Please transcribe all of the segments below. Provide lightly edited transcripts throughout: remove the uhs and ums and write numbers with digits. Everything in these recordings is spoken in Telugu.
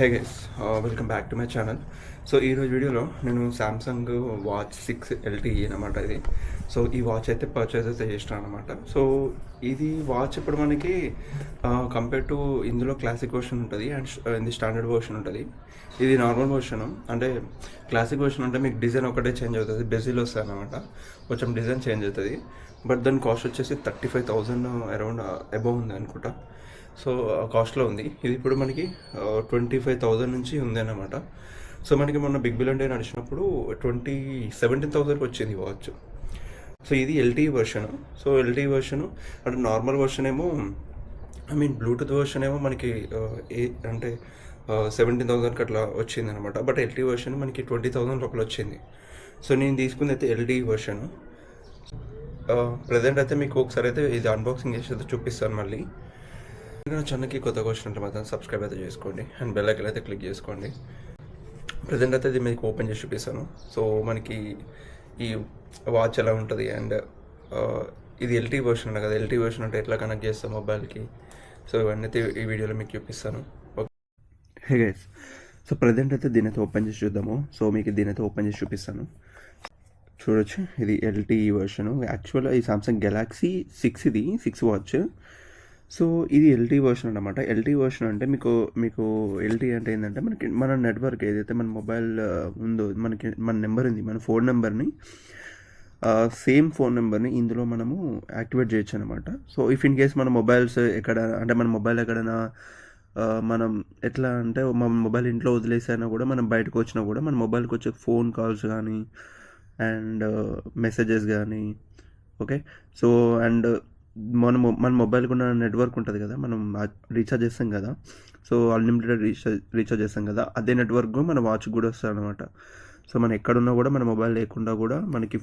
Hey guys, welcome back to my channel. So ఈరోజు వీడియోలో నేను సామ్సంగ్ వాచ్ 6 LTE అనమాట ఇది. సో ఈ వాచ్ అయితే పర్చేస్ అయితే చేసినాను అనమాట. సో ఇది వాచ్ ఇప్పుడు మనకి కంపేర్ టు ఇందులో క్లాసిక్ వర్షన్ ఉంటుంది అండ్ ఇది స్టాండర్డ్ వర్షన్ ఉంటుంది. ఇది నార్మల్ వర్షన్. అంటే క్లాసిక్ వర్షన్ అంటే మీకు డిజైన్ ఒకటే చేంజ్ అవుతుంది, బెజిల్ వస్తాయి అనమాట, కొంచెం డిజైన్ చేంజ్ అవుతుంది. బట్ దాని కాస్ట్ వచ్చేసి 35,000 అరౌండ్ అబౌవ్ ఉంది అనుకుంటా. సో కాస్ట్లో ఉంది ఇది. ఇప్పుడు మనకి 25,000 నుంచి ఉంది అన్నమాట. సో మనకి మొన్న బిగ్ బిలియన్ డే నడిచినప్పుడు 17,000కి వచ్చింది వాచ్. సో ఇది LTE వర్షన్. సో LTE వర్షను అంటే నార్మల్ వర్షన్ ఏమో బ్లూటూత్ వర్షన్ ఏమో మనకి అంటే 17,000కి అట్లా వచ్చింది అనమాట. బట్ LTE వర్షన్ మనకి 20,000 లోపల వచ్చింది. సో నేను తీసుకుంది అయితే LTE వర్షను. ప్రజెంట్ అయితే మీకు ఒకసారి అయితే ఇది అన్బాక్సింగ్ చేసి అయితే చూపిస్తాను మళ్ళీ. ఛానల్కి కొత్తగా వచ్చినట్టు మాత్రం సబ్స్క్రైబ్ అయితే చేసుకోండి అండ్ బెల్ ఐకాన్ అయితే క్లిక్ చేసుకోండి. ప్రజెంట్ అయితే ఇది మీకు ఓపెన్ చేసి చూపిస్తాను. సో మనకి ఈ వాచ్ ఎలా ఉంటుంది అండ్ ఇది LTE వర్షన్ అంట కదా, LTE వర్షన్ అంటే ఎట్లా కనెక్ట్ చేస్తాం మొబైల్కి, సో ఇవన్నీ అయితే ఈ వీడియోలో మీకు చూపిస్తాను. Okay hey guys, so present అయితే దీని అయితే ఓపెన్ చేసి చూద్దాము. సో మీకు దీని అయితే ఓపెన్ చేసి చూపిస్తాను. చూడొచ్చు, ఇది LTE వర్షను. యాక్చువల్గా ఈ సామ్సంగ్ గెలాక్సీ 6 ఇది 6 వాచ్. సో ఇది LTE వర్షన్ అనమాట. LTE వర్షన్ అంటే మీకు LTE అంటే ఏంటంటే మన నెట్వర్క్ ఏదైతే మన మొబైల్ ఉందో, మన నెంబర్ ఉంది, మన ఫోన్ నెంబర్ని సేమ్ ఫోన్ నెంబర్ని ఇందులో మనము యాక్టివేట్ చేయొచ్చు అనమాట. సో ఇఫ్ ఇన్ కేస్ మన మొబైల్స్ మన మొబైల్ ఎక్కడైనా మనం ఎట్లా అంటే మన మొబైల్ ఇంట్లో వదిలేసైనా కూడా మనం బయటకు వచ్చినా కూడా మన మొబైల్కి వచ్చే ఫోన్ కాల్స్ కానీ అండ్ మెసేజెస్ కానీ, ఓకే. సో అండ్ మన మొబైల్కి ఉన్న నెట్వర్క్ ఉంటుంది కదా, మనం రీఛార్జ్ చేస్తాం కదా, సో అన్లిమిటెడ్ రీఛార్జ్ చేస్తాం కదా, అదే నెట్వర్క్ మన వాచ్ కూడా వస్తుంది అనమాట. సో మనం ఎక్కడున్నా కూడా మన మొబైల్ లేకుండా కూడా మనకి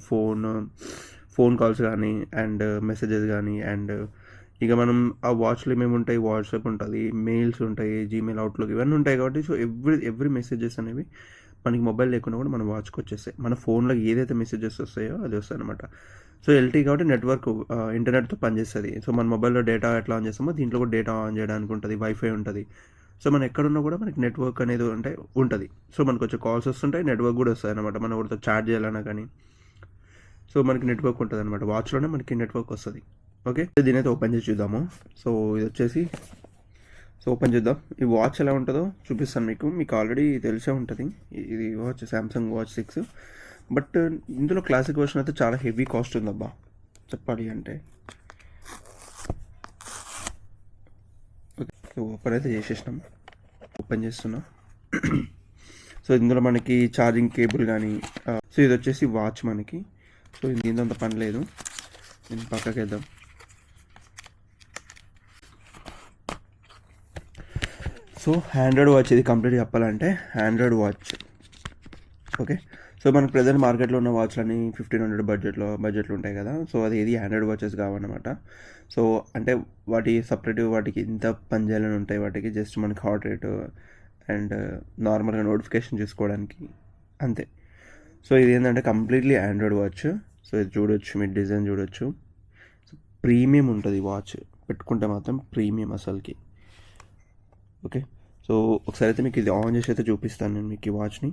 ఫోన్ కాల్స్ కానీ అండ్ మెసేజెస్ కానీ అండ్ ఇక మనం ఆ వాచ్లో ఏమేమి ఉంటాయి, వాట్సాప్ ఉంటుంది, మెయిల్స్ ఉంటాయి, జీమెయిల్, అవుట్లుక్ ఇవన్నీ ఉంటాయి కాబట్టి సో ఎవ్రీ మెసేజెస్ అనేవి మనకి మొబైల్ లేకుండా కూడా మన వాచ్కి వచ్చేస్తాయి. మన ఫోన్లో ఏదైతే మెసేజెస్ వస్తాయో అది వస్తాయి అనమాట. సో LTE కాబట్టి నెట్వర్క్ ఇంటర్నెట్తో పనిచేస్తుంది. సో మన మొబైల్లో డేటా ఎట్లా ఆన్ చేస్తామో దీంట్లో కూడా డేటా ఆన్ చేయడానికి ఉంటుంది, వైఫై ఉంటుంది. సో మనం ఎక్కడున్నా కూడా మనకి నెట్వర్క్ అనేది ఉంటుంది. సో మనకు వచ్చే కాల్స్ వస్తుంటాయి, నెట్వర్క్ కూడా వస్తాయి అనమాట. మనం ఒకరితో చాట్ చేయాలన్నా కానీ సో మనకి నెట్వర్క్ ఉంటుంది అనమాట. వాచ్లోనే మనకి నెట్వర్క్ వస్తుంది. ఓకే, దీని అయితే ఓపెన్ చేసి చూద్దాము. సో ఇది వచ్చేసి ఓపెన్ చేద్దాం. ఈ వాచ్ ఎలా ఉంటుందో చూపిస్తాను మీకు ఆల్రెడీ తెలిసే ఉంటుంది. ఇది వాచ్ సామ్సంగ్ వాచ్ 6. బట్ ఇందులో క్లాసిక్ వర్షన్ అయితే చాలా హెవీ కాస్ట్ ఉందబ్బా చెప్పాలి అంటే. ఓకే, సో ఓపెన్ అయితే చేసేసినాం. ఓపెన్ చేస్తున్నా. సో ఇందులో మనకి ఛార్జింగ్ కేబుల్ కానీ, సో ఇది వచ్చేసి వాచ్ మనకి. సో దీంతో అంత పని లేదు, దీన్ని పక్కకి వేద్దాం. సో ఆండ్రాయిడ్ వాచ్ ఇది కంప్లీట్ చెప్పాలంటే ఆండ్రాయిడ్ వాచ్. ఓకే, సో మనకు ప్రజెంట్ మార్కెట్లో ఉన్న వాచ్లన్నీ 1,500 బడ్జెట్లు ఉంటాయి కదా. సో అది ఏది ఆండ్రాయిడ్ వాచెస్ కావన్నమాట. సో అంటే వాటి సపరేట్ వాటికి ఇంత పని చేయాలని ఉంటాయి. వాటికి జస్ట్ మనకి హార్ట్ రేటు అండ్ నార్మల్గా నోటిఫికేషన్ చూసుకోవడానికి అంతే. సో ఇది ఏంటంటే కంప్లీట్లీ ఆండ్రాయిడ్ వాచ్. సో ఇది చూడొచ్చు, మీరు డిజైన్ చూడొచ్చు. సో ప్రీమియం ఉంటుంది వాచ్, పెట్టుకుంటే మాత్రం ప్రీమియం అసలుకి. ఓకే, సో ఒకసారి అయితే మీకు ఇది ఆన్ చేసి అయితే చూపిస్తాను నేను మీకు ఈ వాచ్ని.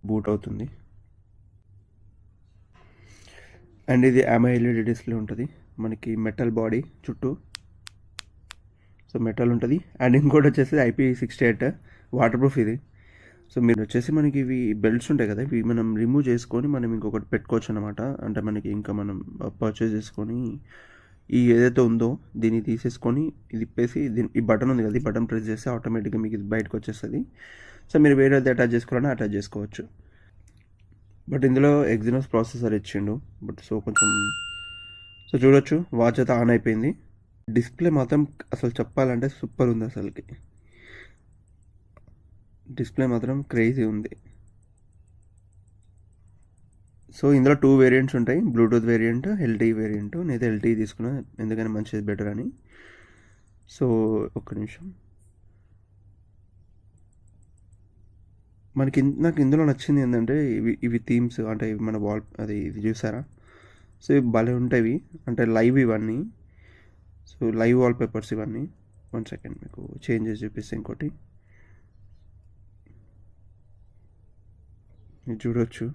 బూట్ అవుతుంది అండ్ ఇది AMOLED డిస్ప్లే ఉంటుంది మనకి, మెటల్ బాడీ చుట్టూ. సో మెటల్ ఉంటుంది అండ్ ఇంకోటి వచ్చేసి IP68 వాటర్ ప్రూఫ్ ఇది. సో మీరు వచ్చేసి మనకి ఇవి బెల్ట్స్ ఉంటాయి కదా, ఇవి మనం రిమూవ్ చేసుకొని మనం ఇంకొకటి పెట్టుకోవచ్చు అనమాట. అంటే మనకి ఇంకా మనం పర్చేస్ చేసుకొని ఈ ఏదైతే ఉందో దీన్ని తీసేసుకొని ఇది ఇప్పేసి ఈ బటన్ ఉంది కదా, ఈ బటన్ ప్రెస్ చేస్తే ఆటోమేటిక్గా మీకు ఇది బయటకు వచ్చేస్తుంది. సో మీరు వేరే అటాచ్ చేసుకోవాలని అటాచ్ చేసుకోవచ్చు. బట్ ఇందులో ఎగ్జినోస్ ప్రాసెసర్ ఇచ్చిండు. బట్ సో కొంచెం సో చూడొచ్చు, వాచ్ అయితే ఆన్ అయిపోయింది. డిస్ప్లే మాత్రం అసలు చెప్పాలంటే సూపర్ ఉంది అసలుకి. డిస్ప్లే మాత్రం క్రేజీ ఉంది. సో ఇందులో 2 వేరియంట్స్ ఉంటాయి, బ్లూటూత్ వేరియంట్, LTE వేరియంట్. నేనైతే LTE తీసుకున్నా ఎందుకని మంచిది బెటర్ అని. సో ఒక్క నిమిషం, నాకు ఇందులో నచ్చింది ఏంటంటే ఇవి థీమ్స్ అంటే మన వాల్ ఇది చూసారా. సో ఇవి భలే ఉంటాయి, అంటే లైవ్ ఇవన్నీ. సో లైవ్ వాల్పేపర్స్ ఇవన్నీ. 1 సెకండ్ మీకు చేంజ్ చేసి చూపిస్తే ఇంకోటి ఇది చూడొచ్చు.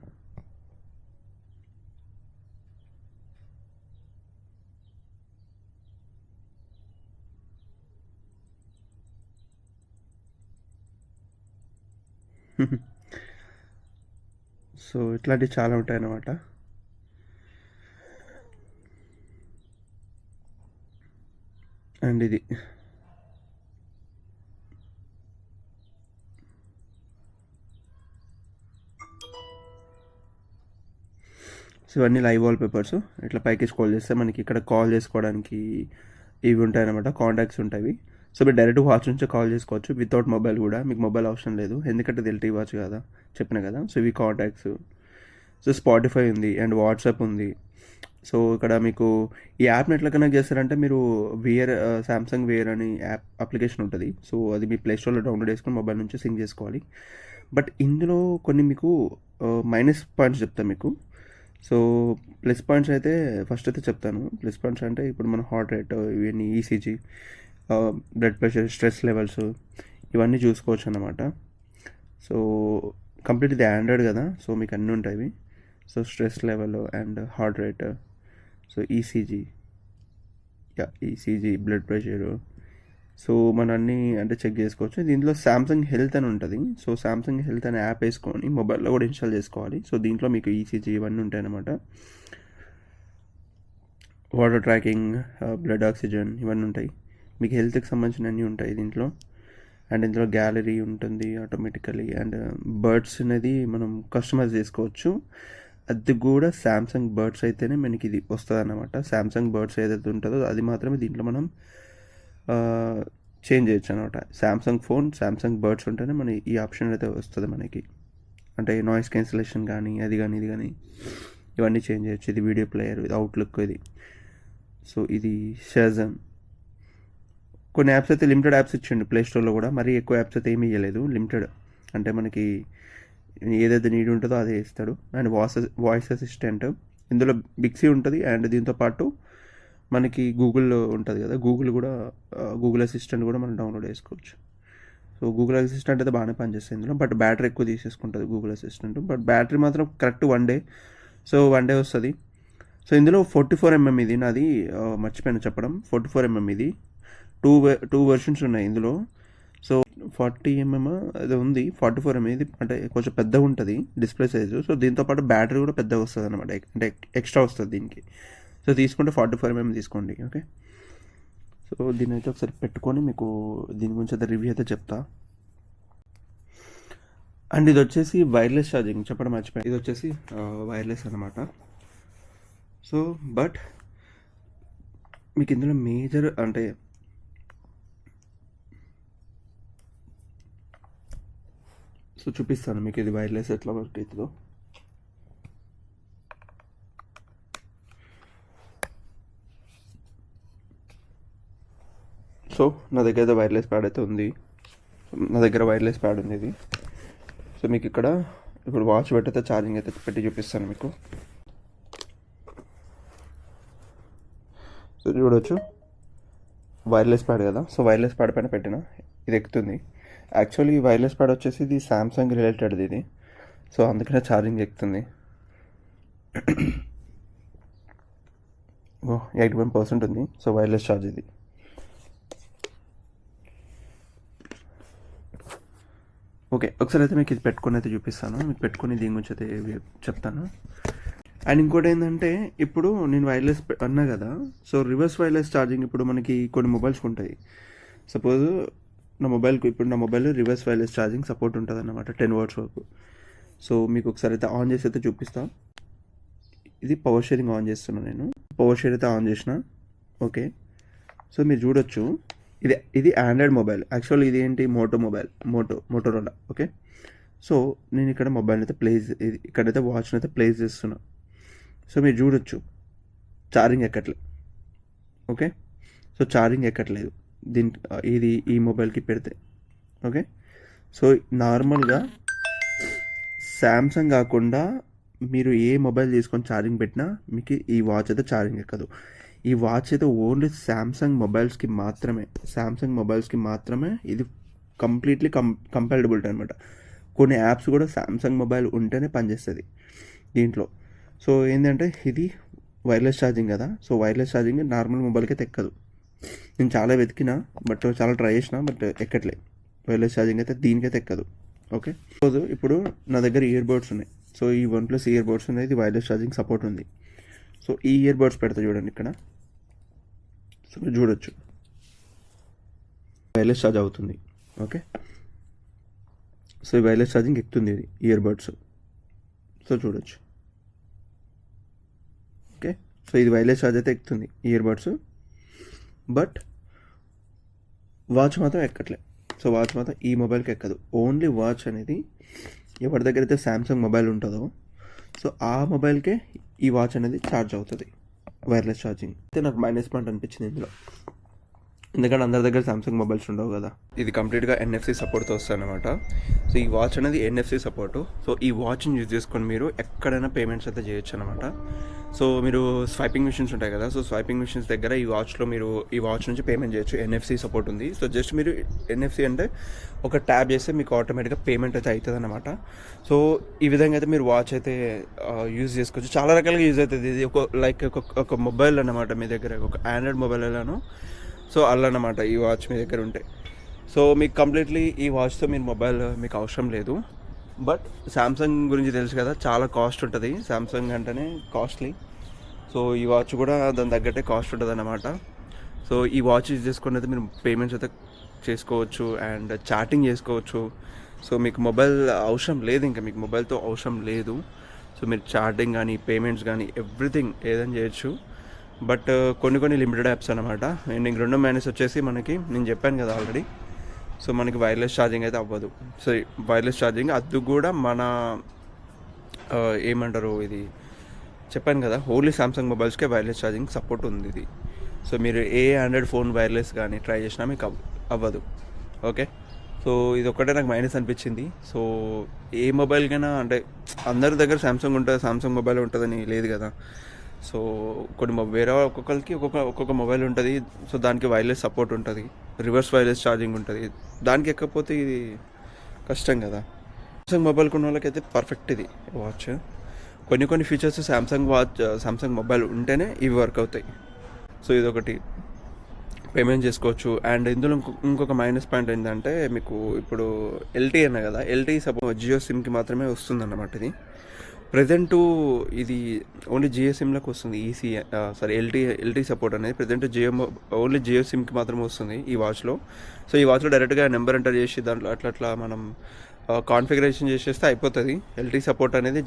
సో ఇట్లాంటివి చాలా ఉంటాయి అన్నమాట. అండ్ ఇది సో ఇవన్నీ లైవ్ వాల్పేపర్స్. ఇట్లా పైకి స్క్రోల్ చేస్తే మనకి ఇక్కడ కాల్ చేసుకోవడానికి ఇవి ఉంటాయి అన్నమాట, కాంటాక్ట్స్ ఉంటాయి. సో మీరు డైరెక్ట్ వాచ్ నుంచే కాల్ చేసుకోవచ్చు వితౌట్ మొబైల్ కూడా. మీకు మొబైల్ అవసరం లేదు, ఎందుకంటే ఇది LTE వాచ్ కదా, చెప్పిన కదా. సో ఇవి కాంటాక్ట్స్. సో స్పాటిఫై ఉంది అండ్ వాట్సాప్ ఉంది. సో ఇక్కడ మీకు ఈ యాప్ని ఎట్లా కనెక్ట్ చేస్తారంటే, మీరు వేర్ సామ్సంగ్ వేర్ అని అప్లికేషన్ ఉంటుంది. సో అది మీ ప్లే స్టోర్లో డౌన్లోడ్ చేసుకొని మొబైల్ నుంచి సింక్ చేసుకోవాలి. బట్ ఇందులో కొన్ని మీకు మైనస్ పాయింట్స్ చెప్తాను మీకు. సో ప్లస్ పాయింట్స్ అయితే ఫస్ట్ అయితే చెప్తాను. ప్లస్ పాయింట్స్ అంటే ఇప్పుడు మన హార్ట్ రేట్, ఇవన్నీ ECG, blood pressure, stress levels ఇవన్నీ చూసుకోవచ్చు అన్నమాట. సో కంప్లీట్ ఇది ఆండ్రాయిడ్ కదా, సో మీకు అన్నీ ఉంటాయి. So stress level and heart rate, so ECG, blood pressure, so మన అన్నీ అంటే చెక్ చేసుకోవచ్చు. దీంట్లో సామ్సంగ్ హెల్త్ అని ఉంటుంది. సో సామ్సంగ్ హెల్త్ అనే యాప్ వేసుకొని మొబైల్లో కూడా ఇన్స్టాల్ చేసుకోవాలి. సో దీంట్లో మీకు ECG ఇవన్నీ ఉంటాయి అన్నమాట. వాటర్ ట్రాకింగ్, బ్లడ్ ఆక్సిజన్ ఇవన్నీ ఉంటాయి. మీకు హెల్త్కి సంబంధించిన అన్నీ ఉంటాయి దీంట్లో. అండ్ ఇందులో గ్యాలరీ ఉంటుంది ఆటోమేటికలీ. అండ్ బర్డ్స్ అనేది మనం కస్టమైజ్ చేసుకోవచ్చు. అది కూడా సామ్సంగ్ బర్డ్స్ అయితేనే మనకి ఇది వస్తుంది అన్నమాట. సామ్సంగ్ బర్డ్స్ ఏదైతే ఉంటుందో అది మాత్రమే దీంట్లో మనం చేంజ్ చేయొచ్చు అనమాట. సామ్సంగ్ ఫోన్, సామ్సంగ్ బర్డ్స్ ఉంటేనే మన ఈ ఆప్షన్ అయితే వస్తుంది మనకి. అంటే నాయిస్ క్యాన్సిలేషన్ కానీ అది కానీ ఇది కానీ ఇవన్నీ చేంజ్ చేయొచ్చు. ఇది వీడియో ప్లేయర్, ఇది అవుట్లుక్ ఇది. సో ఇది షాజమ్. కొన్ని యాప్స్ అయితే లిమిటెడ్ యాప్స్ ఇచ్చిండు ప్లే స్టోర్లో కూడా, మరీ ఎక్కువ యాప్స్ అయితే ఏమీ ఇవ్వలేదు. లిమిటెడ్ అంటే మనకి ఏదైతే నీడ్ ఉంటుందో అదే ఇస్తాడు. అండ్ వాయిస్ అసిస్టెంట్ ఇందులో బిక్సీ ఉంటుంది. అండ్ దీంతో పాటు మనకి గూగుల్ ఉంటుంది కదా, గూగుల్ అసిస్టెంట్ కూడా మనం డౌన్లోడ్ చేసుకోవచ్చు. సో గూగుల్ అసిస్టెంట్ అయితే బాగానే పనిచేస్తుంది ఇందులో. బట్ బ్యాటరీ ఎక్కువ తీసేసుకుంటుంది గూగుల్ అసిస్టెంట్. బట్ బ్యాటరీ మాత్రం కరెక్ట్ 1 డే. సో 1 డే వస్తుంది. సో ఇందులో 44mm ఇది, నాది మర్చిపోయాను చెప్పడం. 44mm ఇది. టూ వెర్షన్స్ ఉన్నాయి ఇందులో. సో 40mm అది ఉంది, 44mm ఇది అంటే కొంచెం పెద్దగా ఉంటుంది డిస్ప్లే సైజు. సో దీంతోపాటు బ్యాటరీ కూడా పెద్దగా వస్తుంది అనమాట, అంటే ఎక్స్ట్రా వస్తుంది దీనికి. సో తీసుకుంటే 44mm తీసుకోండి, ఓకే. సో దీని అయితే ఒకసారి పెట్టుకొని మీకు దీని గురించి అయితే రివ్యూ అయితే చెప్తా. అండ్ ఇది వచ్చేసి వైర్లెస్ ఛార్జింగ్ చెప్పడం మర్చిపోయాను. ఇది వచ్చేసి వైర్లెస్ అనమాట. సో బట్ మీకు ఇందులో మేజర్ అంటే సో చూపిస్తాను మీకు ఇది వైర్లెస్ ఎట్లా వర్క్ అవుతుందో. సో నా దగ్గర అయితే వైర్లెస్ ప్యాడ్ అయితే ఉంది. ఇది. సో మీకు ఇక్కడ ఇప్పుడు వాచ్ పెట్టయితే ఛార్జింగ్ అయితే పెట్టి చూపిస్తాను మీకు. సో చూడవచ్చు వైర్లెస్ ప్యాడ్ కదా. సో వైర్లెస్ ప్యాడ్ పైన పెట్టిన ఇది ఎక్కుతుంది. యాక్చువల్లీ ఈ వైర్లెస్ ప్యాడ్ వచ్చేసి ఇది సామ్సంగ్ రిలేటెడ్ది ఇది. సో అందుకనే ఛార్జింగ్ ఎక్కుతుంది. 81% ఉంది. సో వైర్లెస్ ఛార్జ్ ఇది. ఓకే, ఒకసారి అయితే మీకు ఇది పెట్టుకొని అయితే చూపిస్తాను. మీకు పెట్టుకొని దీని గురించి అయితే చెప్తాను. అండ్ ఇంకోటి ఏంటంటే, ఇప్పుడు నేను వైర్లెస్ అన్నా కదా. సో రివర్స్ వైర్లెస్ ఛార్జింగ్ ఇప్పుడు మనకి కొన్ని మొబైల్స్కి ఉంటాయి. సపోజ్ నా mobile reverse wireless charging support ఉంటుంది అన్నమాట 10 watts వరకు. సో మీకు ఒకసారి అయితే ఆన్ చేసి అయితే చూపిస్తాను. ఇది పవర్ షేరింగ్ ఆన్ చేస్తున్నాను నేను. పవర్ షేర్ అయితే ఆన్ చేసిన, ఓకే. సో మీరు చూడొచ్చు ఇది ఆండ్రాయిడ్ మొబైల్. యాక్చువల్లీ ఇది ఏంటి మోటోరోలా, ఓకే. సో నేను ఇక్కడ మొబైల్ అయితే ఇక్కడైతే వాచ్ని అయితే ప్లేస్ చేస్తున్నా. సో మీరు చూడొచ్చు ఛార్జింగ్ ఎక్కట్లేదు, ఓకే. సో ఛార్జింగ్ ఎక్కట్లేదు ఈ మొబైల్కి పెడితే, ఓకే. సో నార్మల్గా శాంసంగ్ కాకుండా మీరు ఏ మొబైల్ తీసుకొని ఛార్జింగ్ పెట్టినా మీకు ఈ వాచ్ అయితే ఛార్జింగ్ ఎక్కదు. ఈ వాచ్ అయితే ఓన్లీ శాంసంగ్ మొబైల్స్కి మాత్రమే ఇది కంప్లీట్లీ కంపాటబిలిటీ అనమాట. కొన్ని యాప్స్ కూడా శాంసంగ్ మొబైల్ ఉంటేనే పనిచేస్తుంది దీంట్లో. సో ఏంటంటే ఇది వైర్లెస్ ఛార్జింగ్ కదా, సో వైర్లెస్ ఛార్జింగ్ నార్మల్ మొబైల్కి అయితే ఎక్కదు. నేను చాలా వెతికినా, బట్ చాలా ట్రై చేసిన, బట్ ఎక్కట్లే. వైర్లెస్ ఛార్జింగ్ అయితే దీనికైతే ఎక్కదు. ఓకే, ఇప్పుడు నా దగ్గర ఇయర్ బడ్స్ ఉన్నాయి. సో ఈ OnePlus ఇయర్ బడ్స్ ఉన్నాయి, ఇది వైర్లెస్ ఛార్జింగ్ సపోర్ట్ ఉంది. సో ఈ ఇయర్ బడ్స్ పెడతా చూడండి ఇక్కడ. సో చూడొచ్చు వైర్లెస్ ఛార్జ్ అవుతుంది. ఓకే, సో ఈ వైర్లెస్ ఛార్జింగ్ ఎక్కుతుంది ఇది ఇయర్ బడ్స్. సో చూడొచ్చు. ఓకే, సో ఇది వైర్లెస్ ఛార్జ్ అయితే ఎక్కుతుంది ఇయర్ బడ్స్, బట్ వాచ్ మాత్రం ఎక్కట్లే. సో వాచ్ మాత్రం ఈ మొబైల్కి ఎక్కదు. ఓన్లీ వాచ్ అనేది ఎవరి దగ్గర అయితే శాంసంగ్ మొబైల్ ఉంటుందో, సో ఆ మొబైల్కే ఈ వాచ్ అనేది ఛార్జ్ అవుతుంది వైర్లెస్ ఛార్జింగ్. అయితే నాకు మైనస్ పాయింట్ అనిపించింది ఇందులో, ఎందుకంటే అందరి దగ్గర శాంసంగ్ మొబైల్స్ ఉండవు కదా. ఇది కంప్లీట్గా NFC సపోర్ట్తో వస్తుంది అనమాట. సో ఈ వాచ్ అనేది NFC సపోర్టు. సో ఈ వాచ్ని యూజ్ చేసుకొని మీరు ఎక్కడైనా పేమెంట్స్ అయితే చేయొచ్చు అనమాట. సో మీరు స్వైపింగ్ మిషన్స్ ఉంటాయి కదా, సో స్వైపింగ్ మిషన్స్ దగ్గర ఈ వాచ్ నుంచి పేమెంట్ చేయొచ్చు. NFC సపోర్ట్ ఉంది. సో జస్ట్ మీరు NFC అంటే ఒక ట్యాబ్ చేస్తే మీకు ఆటోమేటిక్గా పేమెంట్ అయితే అవుతుంది అనమాట. సో ఈ విధంగా అయితే మీరు వాచ్ అయితే యూజ్ చేసుకోవచ్చు. చాలా రకాలుగా యూజ్ అవుతుంది. ఇది ఒక మొబైల్ అన్నమాట. మీ దగ్గర ఒక ఆండ్రాయిడ్ మొబైల్ ఎలానో, సో అలా అన్నమాట ఈ వాచ్ మీ దగ్గర ఉంటే. సో మీకు కంప్లీట్లీ ఈ వాచ్తో మీరు మొబైల్ మీకు అవసరం లేదు. బట్ శాంసంగ్ గురించి తెలుసు కదా, చాలా కాస్ట్ ఉంటుంది. శాంసంగ్ అంటేనే కాస్ట్లీ. సో ఈ వాచ్ కూడా దాని తగ్గట్టే కాస్ట్ ఉంటుంది అన్నమాట. సో ఈ వాచ్ యూజ్ చేసుకుని అయితే మీరు పేమెంట్స్ అయితే చేసుకోవచ్చు అండ్ చాటింగ్ చేసుకోవచ్చు. సో మీకు మొబైల్ అవసరం లేదు, ఇంకా మీకు మొబైల్తో అవసరం లేదు. సో మీరు చాటింగ్ కానీ పేమెంట్స్ కానీ ఎవ్రీథింగ్ ఏదైనా చేయొచ్చు. బట్ కొన్ని లిమిటెడ్ యాప్స్ అనమాట. అండ్ ఇంక రెండో మైనస్ వచ్చేసి మనకి, నేను చెప్పాను కదా ఆల్రెడీ, సో మనకి వైర్లెస్ ఛార్జింగ్ అయితే అవ్వదు. సో వైర్లెస్ ఛార్జింగ్ అది కూడా మన ఏమంటారు, ఇది చెప్పాను కదా, ఓన్లీ శాంసంగ్ మొబైల్స్కే వైర్లెస్ ఛార్జింగ్ సపోర్ట్ ఉంది ఇది. సో మీరు ఏ ఆండ్రాయిడ్ ఫోన్ వైర్లెస్ కానీ ట్రై చేసినా మీకు అవ్వదు. ఓకే, సో ఇది ఒక్కటే నాకు మైనస్ అనిపించింది. సో ఏ మొబైల్కైనా అంటే అందరి దగ్గర శాంసంగ్ ఉంటుంది, శాంసంగ్ మొబైల్ ఉంటుందని లేదు కదా. సో వేరే ఒక్కొక్కరికి ఒక్కొక్క మొబైల్ ఉంటుంది. సో దానికి వైర్లెస్ సపోర్ట్ ఉంటుంది, రివర్స్ వైర్లెస్ ఛార్జింగ్ ఉంటుంది. దానికి ఎక్కకపోతే ఇది కష్టం కదా. శాంసంగ్ మొబైల్ కొన్న వాళ్ళకైతే పర్ఫెక్ట్ ఇది వాచ్. కొన్ని ఫీచర్స్ శాంసంగ్ మొబైల్ ఉంటేనే ఇవి వర్క్ అవుతాయి. సో ఇదొకటి, పేమెంట్ చేసుకోవచ్చు. అండ్ ఇందులో ఇంకొక మైనస్ పాయింట్ ఏంటంటే, మీకు ఇప్పుడు LTE అన్నా కదా, LTE సపోర్ట్ జియో సిమ్కి మాత్రమే వస్తుందన్నమాట. ఇది ప్రజెంట్ ఇది ఓన్లీ జియో సిమ్లకు వస్తుంది. LTE సపోర్ట్ అనేది ప్రజెంట్ ఓన్లీ జియో సిమ్కి మాత్రమే వస్తుంది ఈ వాచ్లో. సో ఈ వాచ్లో డైరెక్ట్గా నెంబర్ ఎంటర్ చేసి దాంట్లో అట్లా మనం కాన్ఫిగరేషన్ చేసేస్తే అయిపోతుంది. LTE సపోర్ట్ అనేది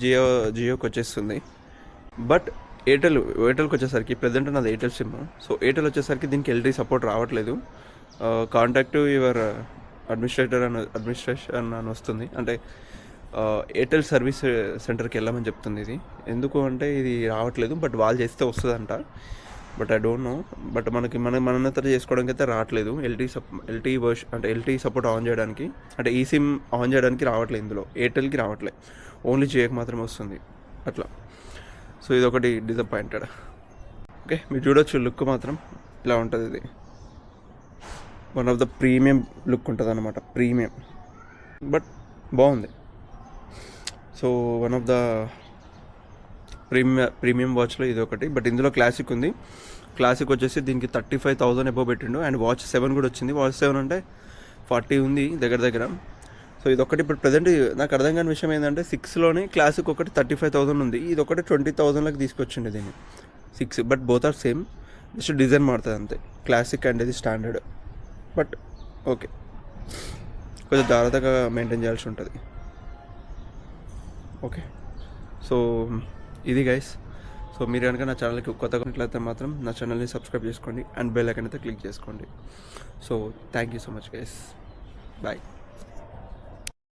జియోకి వచ్చేస్తుంది. బట్ ఎయిర్టెల్కి వచ్చేసరికి, ప్రజెంట్ నాది ఎయిర్టెల్ సిమ్, సో ఎయిర్టెల్ వచ్చేసరికి దీనికి LTE సపోర్ట్ రావట్లేదు. కాంటాక్ట్ యువర్ అడ్మినిస్ట్రేషన్ అని వస్తుంది. అంటే ఎయిర్టెల్ సర్వీస్ సెంటర్కి వెళ్ళమని చెప్తుంది ఇది. ఎందుకు అంటే ఇది రావట్లేదు, బట్ వాళ్ళు చేస్తే వస్తుందంట. But I don't know. But మనంతా చేసుకోవడానికి అయితే రావట్లేదు. LTE సపోర్ట్ ఆన్ చేయడానికి, అంటే ఈ సిమ్ ఆన్ చేయడానికి రావట్లేదు ఇందులో. ఎయిర్టెల్కి రావట్లేదు, ఓన్లీ జియోకి మాత్రమే వస్తుంది అట్లా. సో ఇది ఒకటి డిసప్పాయింటెడ్. ఓకే, మీరు చూడొచ్చు, లుక్ మాత్రం ఇలా ఉంటుంది. ఇది one of the premium look ఉంటుంది అన్నమాట, ప్రీమియం, బట్ బాగుంది. So one of the premium వాచ్లో ఇది ఒకటి. బట్ ఇందులో క్లాసిక్ ఉంది. క్లాసిక్ వచ్చేసి దీనికి 35,000 అబోవ్ పెట్టిండు. అండ్ వాచ్ 7 కూడా వచ్చింది. వాచ్ 7 అంటే 40 ఉంది దగ్గర. సో ఇది ఒకటి. ఇప్పుడు ప్రజెంట్ నాకు అర్థం కాని విషయం ఏంటంటే, 6లోనే క్లాసిక్ ఒకటి 35,000 ఉంది. ఇది ఒకటి 20,000లకు తీసుకొచ్చింది దీన్ని 6. But both are same, just design మారుతుంది అంతే. క్లాసిక్ అండ్ ఇది స్టాండర్డ్. బట్ ఓకే, కొంచెం జాగ్రత్తగా మెయింటైన్ చేయాల్సి ఉంటుంది. ఓకే, సో ఇది గైస్. సో మీరు కనుక నా ఛానల్కి కొత్తగా ఉన్నట్లయితే మాత్రం నా ఛానల్ని సబ్స్క్రైబ్ చేసుకోండి అండ్ బెల్ ఐకాన్ అయితే క్లిక్ చేసుకోండి. So thank you so much guys, bye.